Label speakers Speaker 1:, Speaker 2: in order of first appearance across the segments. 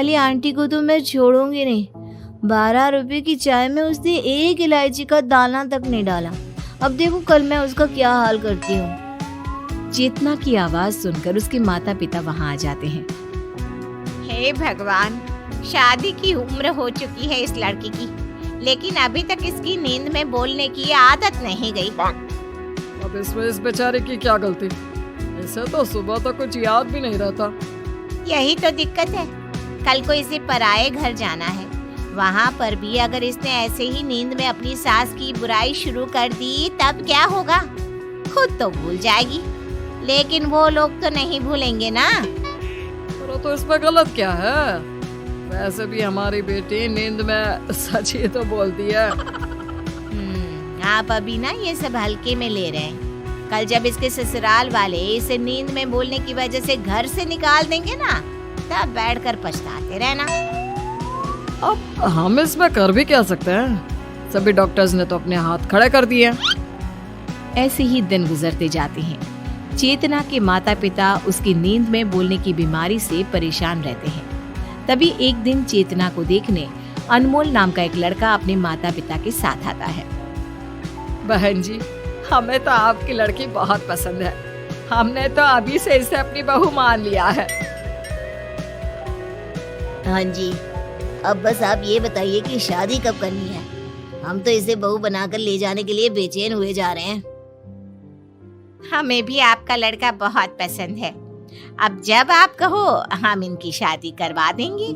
Speaker 1: वाली आंटी को तो मैं छोड़ूंगी नहीं। 12 रुपए की चाय में उसने एक इलायची का दाना तक नहीं डाला। अब देखो कल मैं उसका क्या हाल करती हूँ।
Speaker 2: चेतना की आवाज सुनकर उसके माता पिता वहाँ आ जाते हैं।
Speaker 3: हे भगवान, शादी की उम्र हो चुकी है इस लड़की की, लेकिन अभी तक इसकी नींद में बोलने की आदत नहीं गई।
Speaker 4: अब इसमें इस बेचारे की क्या गलती? इसे तो सुबह तक कुछ याद भी नहीं रहता।
Speaker 3: यही तो दिक्कत है। कल को इसे पराए घर जाना है, वहाँ पर भी अगर इसने ऐसे ही नींद में अपनी सास की बुराई शुरू कर दी तब क्या होगा? खुद तो भूल जाएगी, लेकिन वो लोग तो नहीं भूलेंगे ना।
Speaker 4: तो इसमें गलत क्या है? वैसे भी हमारी बेटी नींद में सच ही तो बोलती है।
Speaker 3: आप अभी ना ये सब हल्के में ले रहे हैं। कल जब इसके ससुराल वाले इसे नींद में बोलने की वजह से घर से निकाल देंगे ना, तब बैठकर पछताते रहना।
Speaker 4: अब हम इसमें कर भी क्या सकते हैं? सभी डॉक्टर्स ने तो अपने हाथ खड़े कर दिए।
Speaker 2: ऐसे ही दिन गुजरते जाते हैं। चेतना के माता पिता उसकी नींद में बोलने की बीमारी से परेशान रहते हैं। तभी एक दिन चेतना को देखने अनमोल नाम का एक लड़का अपने माता पिता के साथ आता है।
Speaker 4: बहन जी, हमें तो आपकी लड़की बहुत पसंद है। हमने तो अभी से इसे अपनी बहू मान लिया है।
Speaker 1: हाँ जी, अब बस आप ये बताइए कि शादी कब करनी है? हम तो इसे बहू बनाकर ले जाने के लिए बेचैन हुए जा रहे हैं।
Speaker 3: हमें भी आपका लड़का बहुत पसंद है। अब जब आप कहो हम इनकी शादी करवा देंगे।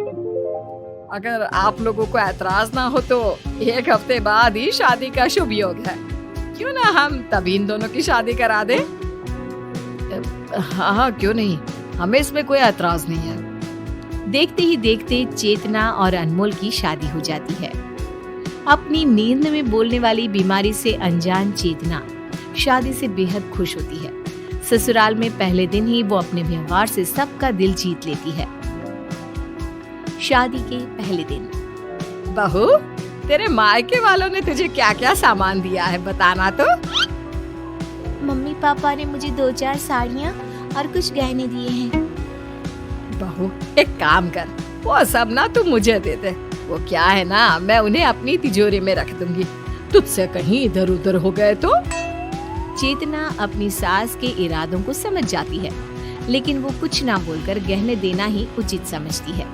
Speaker 4: अगर आप लोगों को ऐतराज ना हो तो 1 हफ्ते बाद ही शादी का शुभ योग है। क्यों ना हम तभी इन दोनों की शादी करा दें? हाँ, क्यों नहीं, हमें इसमें कोई ऐतराज नहीं है।
Speaker 2: देखते ही देखते चेतना और अनमोल की शादी हो जाती है। अपनी नींद में बोलने वाली बीमारी से अनजान चेतना शादी से बेहद खुश होती है। ससुराल में पहले दिन ही वो अपने व्यवहार से सबका दिल जीत लेती है। शादी के पहले दिन।
Speaker 4: बहू, तेरे मायके वालों ने तुझे क्या क्या सामान दिया है, बताना तो।
Speaker 1: मम्मी पापा ने मुझे 2-4 साड़ियाँ और कुछ गहने दिए हैं।
Speaker 4: बहू, एक काम कर, वो सब ना तू मुझे दे दे। वो क्या है ना, मैं उन्हें अपनी तिजोरी में रख दूंगी। तुझसे कहीं इधर उधर हो गए तो।
Speaker 2: चेतना अपनी सास के इरादों को समझ जाती है, लेकिन वो कुछ ना बोलकर गहने देना ही उचित समझती है।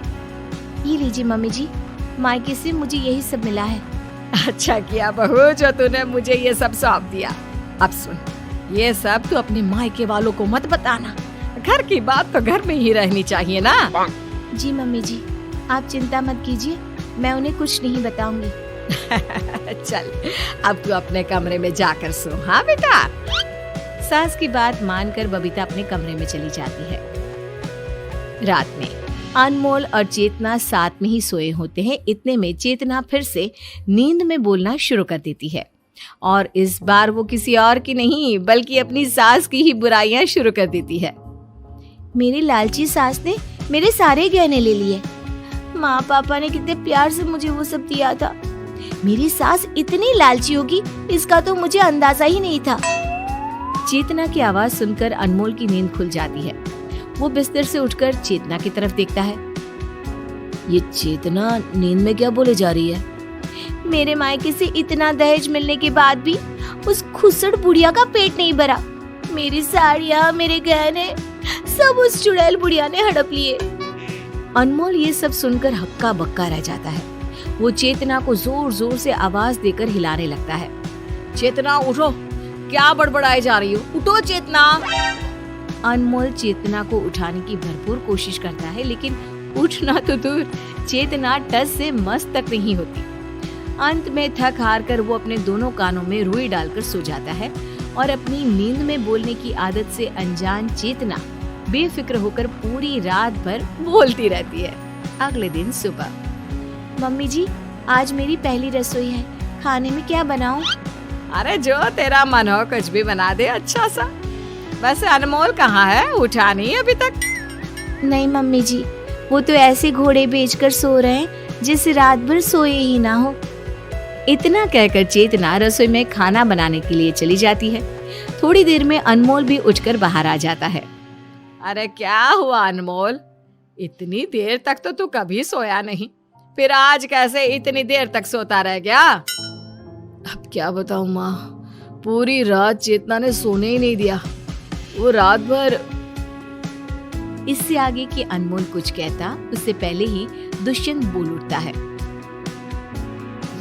Speaker 1: ये लीजिए मम्मी जी, मायके से मुझे यही सब मिला है।
Speaker 4: अच्छा किया बहू जो तूने मुझे ये सब सौंप दिया। अब सुन, ये सब तू अपने मायके वालों को मत बताना। घर की बात तो घर में ही रहनी चाहिए ना।
Speaker 1: जी मम्मी जी, आप चिंता मत कीजिए, मैं उन्हें कुछ नहीं बताऊंगी।
Speaker 4: चल, अब तू अपने कमरे में जाकर सो। हाँ बेटा।
Speaker 2: सास की बात मानकर बबीता अपने कमरे में चली जाती है। रात में अनमोल और चेतना साथ में ही सोए होते हैं। इतने में चेतना फिर से नींद में बोलना शुरू कर देती है, और इस बार वो किसी और की नहीं बल्कि अपनी सास की ही बुराइयां शुरू कर देती है।
Speaker 1: मेरी लालची सास ने मेरे सारे गहने ले लिए। माँ पापा ने कितने प्यार से मुझे वो सब दिया था। मेरी सास इतनी लालची होगी, इसका तो मुझे अंदाजा ही नहीं था।
Speaker 2: चेतना की आवाज सुनकर अनमोल की नींद खुल जाती है। वो बिस्तर से उठकर चेतना की तरफ देखता है।
Speaker 1: ये चेतना नींद में क्या बोले जा रही है? मेरे मायके से इतना दहेज मिलने के बाद भी उस खुसड़ बुढ़िया का पेट नहीं भरा। मेरी साड़ियाँ, मेरे गहने सब उस चुड़ैल बुढ़िया ने हड़प लिए।
Speaker 2: अनमोल ये सब सुनकर हक्का बक्का रह जाता है। वो चेतना को जोर जोर से आवाज देकर हिलाने लगता है।
Speaker 4: चेतना उठो, क्या बड़बड़ाई जा रही हो? उठो चेतना।
Speaker 2: अनमोल चेतना को उठाने की भरपूर कोशिश करता है, लेकिन उठना तो दूर, चेतना टस से मस्त तक नहीं होती। अंत में थक हार कर वो अपने दोनों कानों में रुई डालकर सो जाता है, और अपनी नींद में बोलने की आदत से अनजान चेतना बेफिक्र होकर पूरी रात भर बोलती रहती है। अगले दिन सुबह।
Speaker 1: मम्मी जी, आज मेरी पहली रसोई है, खाने में क्या बनाऊं?
Speaker 4: अरे जो तेरा मन हो कुछ भी बना दे अच्छा सा। वैसे अनमोल कहाँ है? उठा नहीं अभी तक?
Speaker 1: नहीं मम्मी जी, वो तो ऐसे घोड़े बेचकर सो रहे हैं जिसे रात भर सोए ही ना हो।
Speaker 2: इतना कहकर चेतना रसोई में खाना बनाने के लिए चली जाती है। थोड़ी देर में अनमोल भी उठकर बाहर आ जाता है।
Speaker 4: अरे क्या हुआ अनमोल, इतनी देर तक तो तू कभी सोया नहीं, फिर आज कैसे इतनी देर तक सोता रह गया? अब क्या बताऊं माँ, पूरी रात चेतना ने सोने ही नहीं दिया। वो रात भर।
Speaker 2: इससे आगे कि अनमोल कुछ कहता उससे पहले ही दुष्यंत बोल उठता है।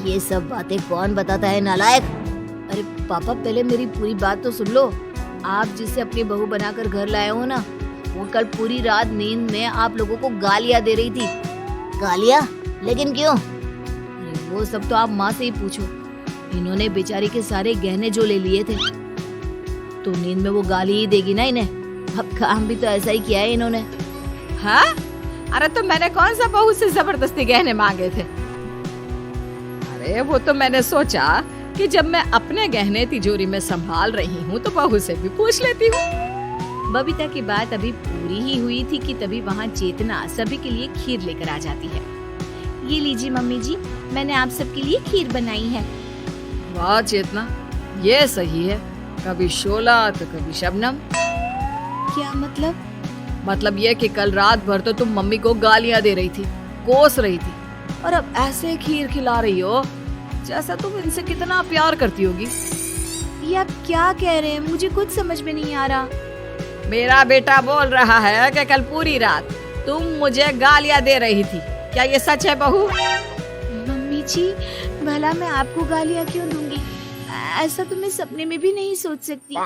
Speaker 1: ये सब बातें कौन बताता है नालायक? अरे पापा, पहले मेरी पूरी बात तो सुन लो। आप जिसे अपनी बहू बनाकर घर लाए हो ना, वो कल पूरी रात नींद में आप लोगों को गालियां दे रही थी। गालियां? लेकिन क्यों? अरे वो सब तो आप माँ से ही पूछो। इन्होंने बेचारी के सारे गहने जो ले लिए थे, तो नींद में वो गाली ही देगी ना इन्हें। अब काम भी तो ऐसा ही किया है इन्होंने।
Speaker 4: हाँ? अरे तो मैंने कौन सा बहू से जबरदस्ती गहने मांगे थे? अरे वो तो मैंने सोचा कि जब मैं अपने गहने तिजोरी में संभाल रही हूँ तो बहू से भी पूछ लेती हूँ।
Speaker 2: बबीता की बात अभी पूरी ही हुई थी कि तभी वहाँ चेतना सभी के लिए खीर लेकर आ जाती है।
Speaker 1: ये लीजिए मम्मी जी, मैंने आप सबके लिए खीर बनाई है।
Speaker 4: वाह चेतना, ये सही है। कभी शोला तो कभी शबनम।
Speaker 1: क्या मतलब?
Speaker 4: मतलब ये कि कल रात भर तो तुम मम्मी को गालियां दे रही थी, कोस रही थी, और अब ऐसे खीर खिला रही हो जैसा तुम इनसे कितना प्यार करती होगी।
Speaker 1: ये आप क्या कह रहे हैं? मुझे कुछ समझ में नहीं आ रहा।
Speaker 4: मेरा बेटा बोल रहा है कि कल पूरी रात तुम मुझे गालियां दे रही थी। क्या ये सच है बहू?
Speaker 1: मम्मी जी, भला मैं आपको गालियां क्यों दूंगी? ऐसा तो मैं सपने में भी नहीं सोच सकती।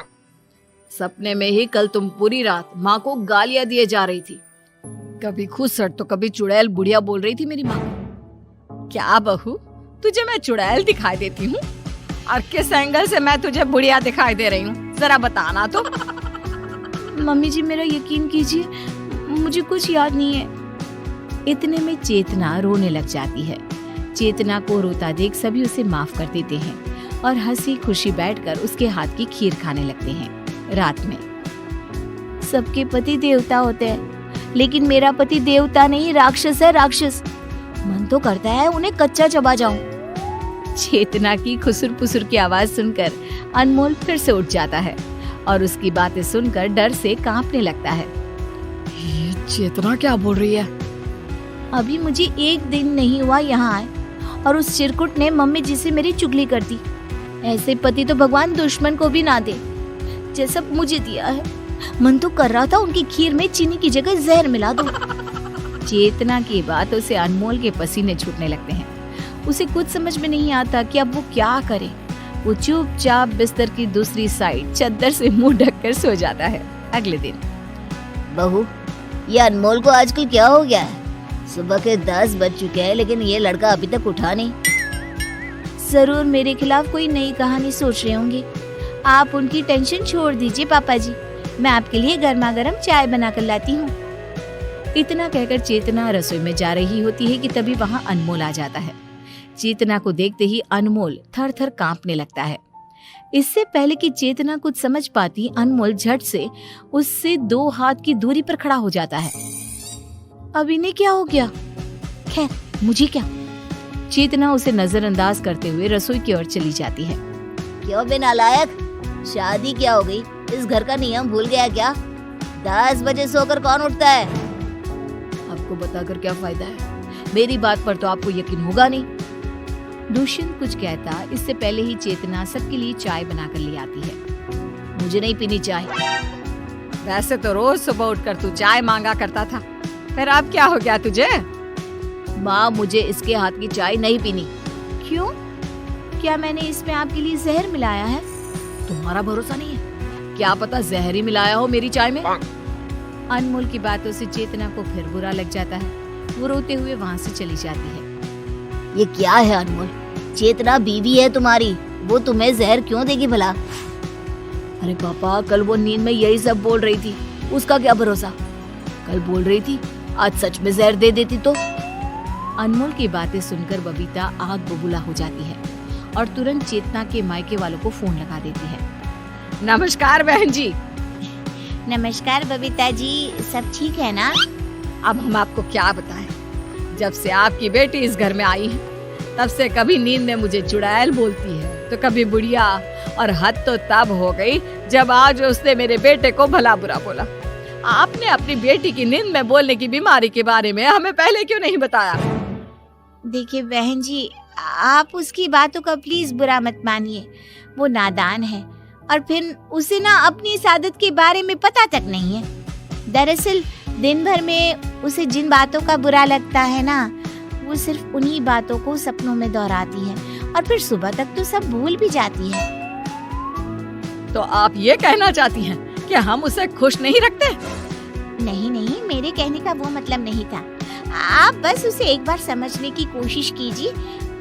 Speaker 4: सपने में ही कल तुम पूरी रात माँ को गालियां दिए जा रही थी। कभी खुसट तो कभी चुड़ैल बुढ़िया बोल रही थी मेरी माँ को। क्या बहू, तुझे मैं चुड़ैल दिखाई देती हूँ? और किस एंगल से मैं तुझे बुढ़िया दिखाई दे रही हूँ, जरा बताना तो।
Speaker 1: मम्मी जी, मेरा यकीन कीजिए, मुझे कुछ याद नहीं है।
Speaker 2: इतने में चेतना रोने लग जाती है। चेतना को रोता देख सभी उसे माफ कर देते हैं और हंसी खुशी बैठकर उसके हाथ की खीर खाने लगते हैं। रात में
Speaker 1: सबके पति देवता होते हैं, लेकिन मेरा पति देवता नहीं, राक्षस है, राक्षस। मन तो करता है उन्हें कच्चा चबा जाऊं।
Speaker 2: चेतना की खुसुर पुसुर की आवाज सुनकर अनमोल फिर से उठ जाता है और उसकी बातें सुनकर डर से कांपने लगता है।
Speaker 4: ये चेतना क्या बोल रही है?
Speaker 1: अभी मुझे एक दिन नहीं हुआ यहाँ आए और उस चिरकुट ने मम्मी जी से मेरी चुगली कर दी। ऐसे पति तो भगवान दुश्मन को भी ना दे जैसा मुझे दिया है। मन तो कर रहा था उनकी खीर में चीनी की जगह जहर मिला दूं।
Speaker 2: चेतना की बातों से अनमोल के पसीने छूटने लगते हैं। उसे कुछ समझ में नहीं आता कि अब वो क्या करे। वो चुपचाप बिस्तर की दूसरी साइड चादर से मुंह ढककर सो जाता है। अगले दिन
Speaker 1: बहू, ये अनमोल को आजकल क्या हो गया है? सुबह के 10 बज चुके हैं, लेकिन ये लड़का अभी तक उठा नहीं। जरूर मेरे खिलाफ कोई नई कहानी सोच रहे होंगे। आप उनकी टेंशन छोड़ दीजिए पापा जी, मैं आपके लिए गर्मा गर्म चाय बना कर लाती हूँ।
Speaker 2: इतना कहकर चेतना रसोई में जा रही होती है कि तभी वहाँ अनमोल आ जाता है। चेतना को देखते ही अनमोल थर थर कांपने लगता है। इससे पहले कि चेतना कुछ समझ पाती, अनमोल झट से उससे 2 हाथ की दूरी पर खड़ा हो जाता है।
Speaker 1: अब इन्हें क्या हो गया? खैर, मुझे क्या।
Speaker 2: चेतना उसे नजरअंदाज करते हुए रसोई की ओर चली जाती है।
Speaker 1: क्यों बे नालायक, शादी क्या हो गई? इस घर का नियम भूल गया क्या? 10 बजे सोकर कौन उठता है?
Speaker 4: आपको बताकर क्या फायदा है? मेरी बात पर तो आपको यकीन होगा नहीं।
Speaker 2: दुष्यंत कुछ कहता, इससे पहले ही चेतना सबके लिए चाय बनाकर ले आती है।
Speaker 1: मुझे नहीं पीनी चाय।
Speaker 4: वैसे तो रोज सुबह उठकर तू चाय मांगा करता था, फिर अब क्या हो गया तुझे?
Speaker 1: माँ, मुझे इसके हाथ की चाय नहीं पीनी।
Speaker 2: क्यों? क्या मैंने इसमें आपके लिए जहर मिलाया है?
Speaker 4: तुम्हारा भरोसा नहीं है? क्या पता जहर ही मिलाया हो मेरी चाय में।
Speaker 2: अनमोल की बातों से चेतना को फिर बुरा लग जाता है। वो रोते हुए वहाँ से चली जाती है।
Speaker 1: ये क्या है अनमोल? चेतना बीवी है तुम्हारी, वो तुम्हें जहर क्यों देगी भला? अरे पापा, कल वो नींद में यही सब बोल रही थी, उसका क्या भरोसा? कल बोल रही थी, आज सच में जहर दे देती तो।
Speaker 2: अनमोल की बातें सुनकर बबीता आग बबूला हो जाती है और तुरंत चेतना के मायके वालों को फोन लगा देती है।
Speaker 4: नमस्कार बहन जी।
Speaker 3: नमस्कार बबीता जी, सब ठीक है ना?
Speaker 4: अब हम आपको क्या बताएं, जब से आपकी बेटी इस घर में आई है तब से कभी नींद में मुझे चुड़ैल बोलती है तो कभी बुढ़िया, और हद तो तब हो गई जब आज उसने मेरे बेटे को भला बुरा बोला। आपने अपनी बेटी की नींद में बोलने की बीमारी के बारे में हमें पहले क्यों नहीं बताया?
Speaker 3: देखिए बहन जी, आप उसकी बातों का प्लीज बुरा मत मानिए। वो नादान है और फिर उसे ना अपनी इस आदत के बारे में पता तक नहीं है। दरअसल दिन भर में उसे जिन बातों का बुरा लगता है ना, वो सिर्फ उन्हीं बातों को सपनों में दोहराती है और फिर सुबह तक तो सब भूल भी जाती है।
Speaker 4: तो आप ये कहना चाहती हैं कि हम उसे खुश नहीं रखते?
Speaker 3: नहीं नहीं, मेरे कहने का वो मतलब नहीं था। आप बस उसे एक बार समझने की कोशिश कीजिए।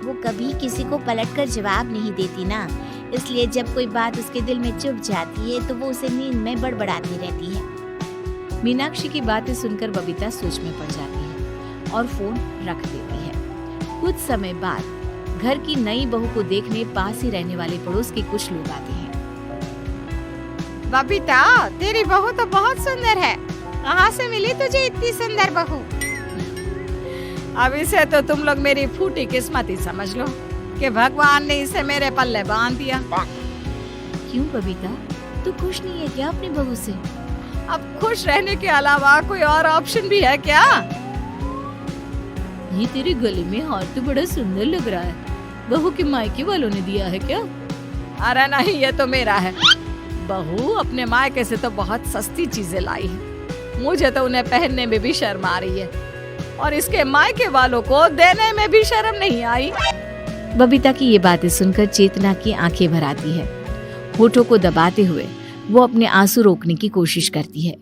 Speaker 3: वो कभी किसी को पलटकर जवाब नहीं देती ना, इसलिए जब कोई बात उसके दिल में चुभ जाती है तो वो उसे नींद में बड़बड़ाती रहती है।
Speaker 2: मीनाक्षी की बातें सुनकर बबीता सोच में पड़ जाती है और फोन रख देती है। कुछ समय बाद घर की नई बहू को देखने पास ही रहने वाले पड़ोस के कुछ लोग आते हैं।
Speaker 3: बबीता, तेरी बहू तो बहुत सुंदर है। कहाँ से मिली तुझे इतनी सुंदर बहू?
Speaker 4: अभी से तो तुम लोग मेरी फूटी किस्मत ही समझ लो कि भगवान ने इसे मेरे पल्ले बांध दिया।
Speaker 2: क्यों बबीता, तू खुश नहीं है क्या अपनी बहू से?
Speaker 4: अब खुश रहने के अलावा कोई और ऑप्शन भी है क्या?
Speaker 2: ये तेरे गले में हार तो बड़ा सुंदर लग रहा है। बहू के मायके वालों ने दिया है क्या?
Speaker 4: अरे नहीं, ये तो मेरा है। बहू अपने मायके से तो बहुत सस्ती चीजें लाई है। मुझे तो उन्हें पहनने में भी शर्म आ रही है और इसके मायके वालों को देने में भी शर्म नहीं आई।
Speaker 2: बबीता की ये बातें सुनकर चेतना की आंखें भर आती है। होठों को दबाते हुए वो अपने आंसू रोकने की कोशिश करती है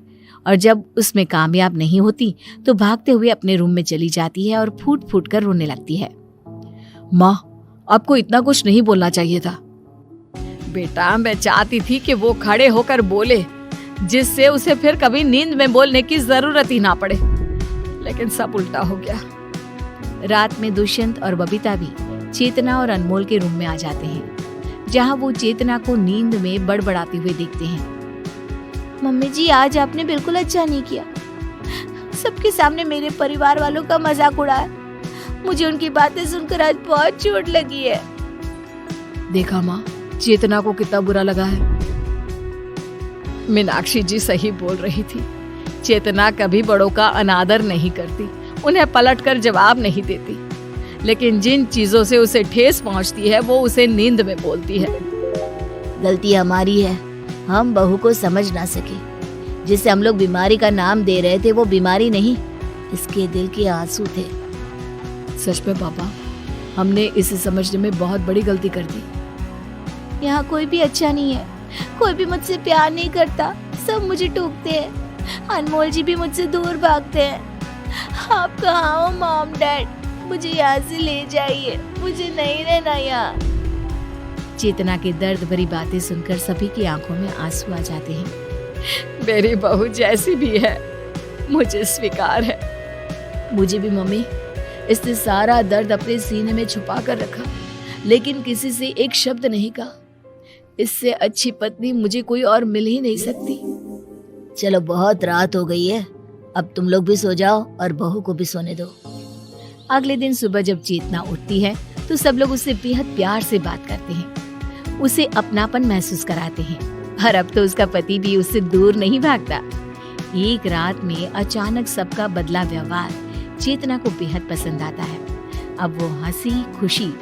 Speaker 2: और जब उसमें कामयाब नहीं होती तो भागते हुए अपने रूम में चली जाती है और फूट फूट कर रोने लगती है।
Speaker 4: माँ, आपको इतना कुछ नहीं बोलना चाहिए था। बेटा, मैं चाहती थी कि वो खड़े होकर बोले, जिससे उसे फिर कभी नींद में बोलने की जरूरत ही ना पड़े, लेकिन सब उल्टा हो गया।
Speaker 2: रात में दुष्यंत और बबीता भी चेतना और अनमोल के रूम में आ जाते हैं, जहां वो चेतना को नींद में बड़बड़ाते हुए देखते हैं।
Speaker 1: मम्मी जी, आज आपने बिल्कुल अच्छा नहीं किया। सबके सामने मेरे परिवार वालों का मजाक उड़ाया। मुझे उनकी बातें सुनकर आज बहुत चोट लगी है।
Speaker 4: देखा माँ, चेतना को कितना बुरा लगा है। मीनाक्षी जी सही बोल रही थी। चेतना कभी बड़ों का अनादर नहीं करती, उन्हें पलटकर जवाब नहीं देती, लेकिन जिन चीजों से उसे ठेस पहुंचती है वो उसे नींद में बोलती है।
Speaker 1: गलती हमारी है, हम बहू को समझ ना सके। जिसे हम लोग बीमारी का नाम दे रहे थे वो बीमारी नहीं, इसके दिल के आंसू थे।
Speaker 4: सच में पापा, हमने इसे समझने में बहुत बड़ी गलती कर दी।
Speaker 1: यहाँ कोई भी अच्छा नहीं है, कोई भी मुझसे प्यार नहीं करता, सब मुझे टोकते हैं। अनमोल जी भी मुझसे दूर भागते हैं। आप कहाँ हो मॉम डैड? मुझे यहाँ से ले जाइए, मुझे नहीं रहना यहाँ।
Speaker 2: चेतना के दर्द भरी बातें सुनकर सभी की आंखों में आंसू आ जाते हैं।
Speaker 4: मेरी बहू जैसी भी है, मुझे स्वीकार है।
Speaker 1: मुझे भी मम्मी। इसने सारा दर्द अपने सीने में छुपा कर रखा, लेकिन किसी से एक शब्द नहीं कहा। इससे अच्छी पत्नी मुझे कोई और मिल ही नहीं सकती। चलो, बहुत रात हो गई है, अब तुम लोग भी सो जाओ और बहू को भी सोने दो।
Speaker 2: अगले दिन सुबह जब चेतना उठती है तो सब लोग उससे बेहद प्यार से बात करते हैं, उसे अपनापन महसूस कराते हैं और अब तो उसका पति भी उससे दूर नहीं भागता। एक रात में अचानक सबका बदला व्यवहार चेतना को बेहद पसंद आता है। अब वो हंसी खुशी